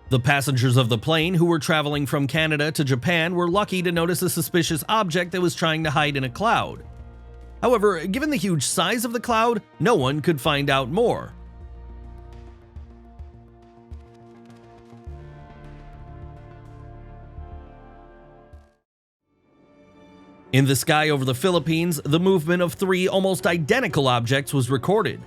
The passengers of the plane who were traveling from Canada to Japan were lucky to notice a suspicious object that was trying to hide in a cloud. However, given the huge size of the cloud, no one could find out more. In the sky over the Philippines, the movement of 3 almost identical objects was recorded.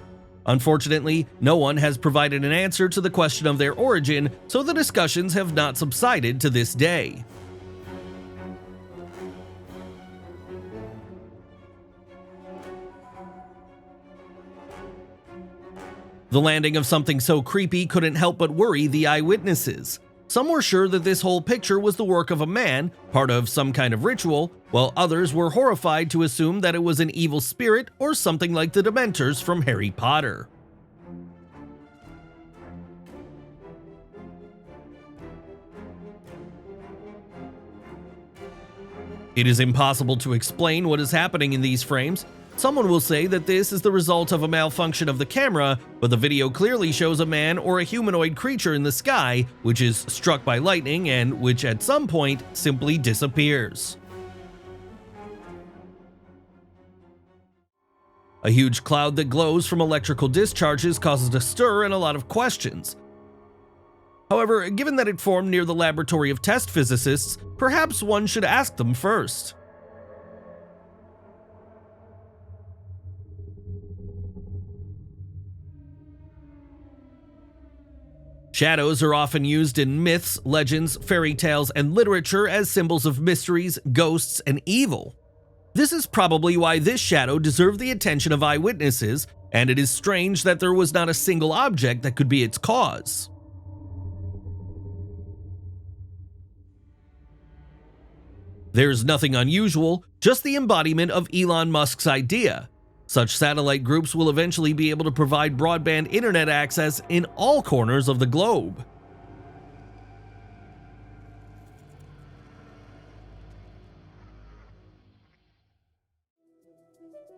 Unfortunately, no one has provided an answer to the question of their origin, so the discussions have not subsided to this day. The landing of something so creepy couldn't help but worry the eyewitnesses. Some were sure that this whole picture was the work of a man, part of some kind of ritual, while others were horrified to assume that it was an evil spirit or something like the Dementors from Harry Potter. It is impossible to explain what is happening in these frames. Someone will say that this is the result of a malfunction of the camera, but the video clearly shows a man or a humanoid creature in the sky, which is struck by lightning and which at some point simply disappears. A huge cloud that glows from electrical discharges causes a stir and a lot of questions. However, given that it formed near the laboratory of test physicists, perhaps one should ask them first. Shadows are often used in myths, legends, fairy tales, and literature as symbols of mysteries, ghosts, and evil. This is probably why this shadow deserved the attention of eyewitnesses, and it is strange that there was not a single object that could be its cause. There's nothing unusual, just the embodiment of Elon Musk's idea. Such satellite groups will eventually be able to provide broadband internet access in all corners of the globe.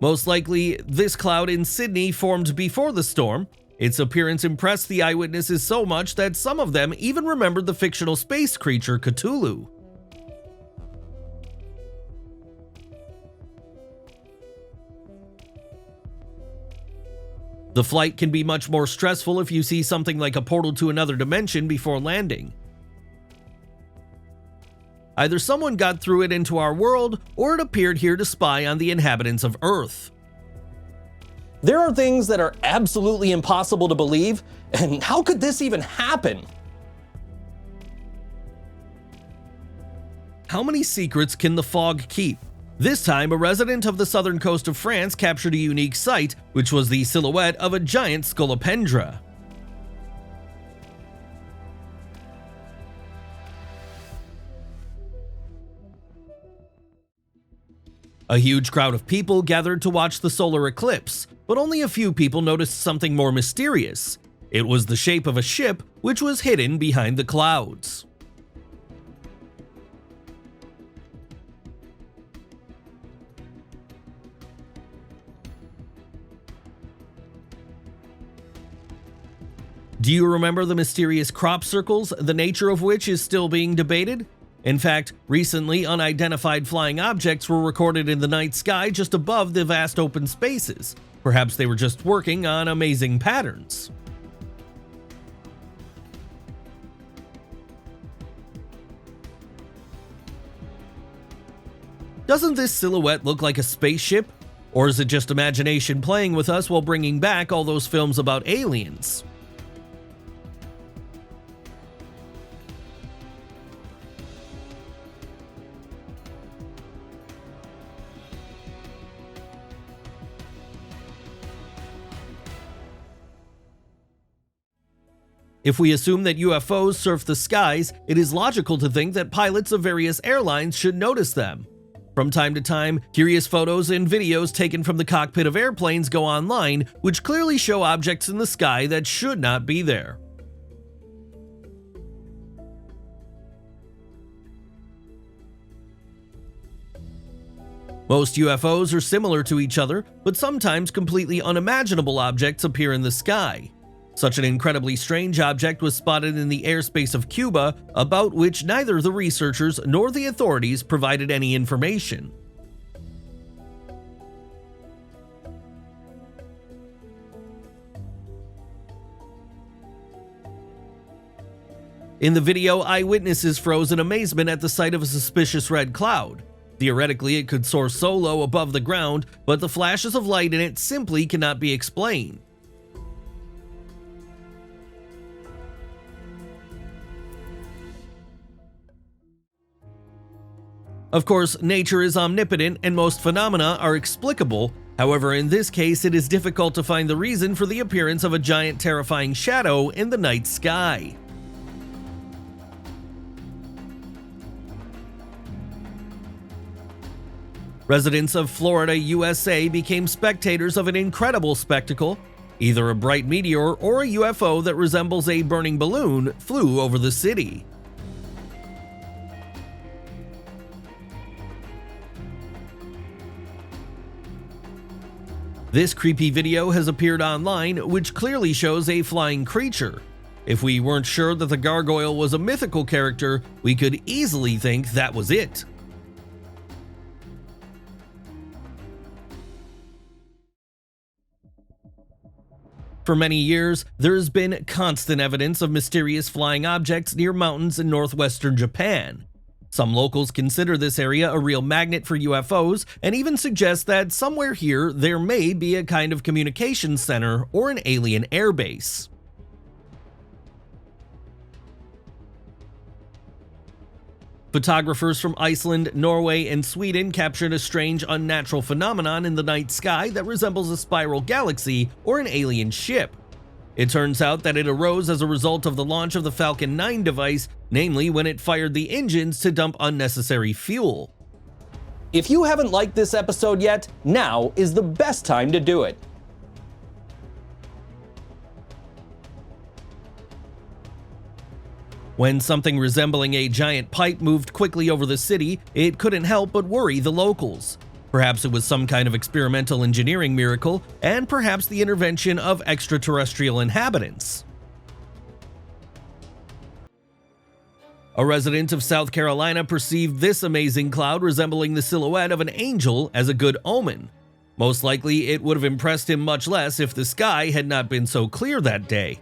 Most likely, this cloud in Sydney formed before the storm. Its appearance impressed the eyewitnesses so much that some of them even remembered the fictional space creature Cthulhu. The flight can be much more stressful if you see something like a portal to another dimension before landing. Either someone got through it into our world, or it appeared here to spy on the inhabitants of Earth. There are things that are absolutely impossible to believe, and how could this even happen? How many secrets can the fog keep? This time, a resident of the southern coast of France captured a unique sight, which was the silhouette of a giant scolopendra. A huge crowd of people gathered to watch the solar eclipse, but only a few people noticed something more mysterious. It was the shape of a ship, which was hidden behind the clouds. Do you remember the mysterious crop circles, the nature of which is still being debated? In fact, recently unidentified flying objects were recorded in the night sky just above the vast open spaces. Perhaps they were just working on amazing patterns. Doesn't this silhouette look like a spaceship? Or is it just imagination playing with us while bringing back all those films about aliens? If we assume that UFOs surf the skies, it is logical to think that pilots of various airlines should notice them. From time to time, curious photos and videos taken from the cockpit of airplanes go online, which clearly show objects in the sky that should not be there. Most UFOs are similar to each other, but sometimes completely unimaginable objects appear in the sky. Such an incredibly strange object was spotted in the airspace of Cuba, about which neither the researchers nor the authorities provided any information. In the video, eyewitnesses froze in amazement at the sight of a suspicious red cloud. Theoretically, it could soar so low above the ground, but the flashes of light in it simply cannot be explained. Of course, nature is omnipotent and most phenomena are explicable. However, in this case, it is difficult to find the reason for the appearance of a giant terrifying shadow in the night sky. Residents of Florida, USA became spectators of an incredible spectacle. Either a bright meteor or a UFO that resembles a burning balloon flew over the city. This creepy video has appeared online, which clearly shows a flying creature. If we weren't sure that the gargoyle was a mythical character, we could easily think that was it. For many years, there has been constant evidence of mysterious flying objects near mountains in northwestern Japan. Some locals consider this area a real magnet for UFOs and even suggest that somewhere here there may be a kind of communications center or an alien airbase. Photographers from Iceland, Norway, and Sweden captured a strange unnatural phenomenon in the night sky that resembles a spiral galaxy or an alien ship. It turns out that it arose as a result of the launch of the Falcon 9 device, namely when it fired the engines to dump unnecessary fuel. If you haven't liked this episode yet, now is the best time to do it. When something resembling a giant pipe moved quickly over the city, it couldn't help but worry the locals. Perhaps it was some kind of experimental engineering miracle, and perhaps the intervention of extraterrestrial inhabitants. A resident of South Carolina perceived this amazing cloud resembling the silhouette of an angel as a good omen. Most likely, it would have impressed him much less if the sky had not been so clear that day.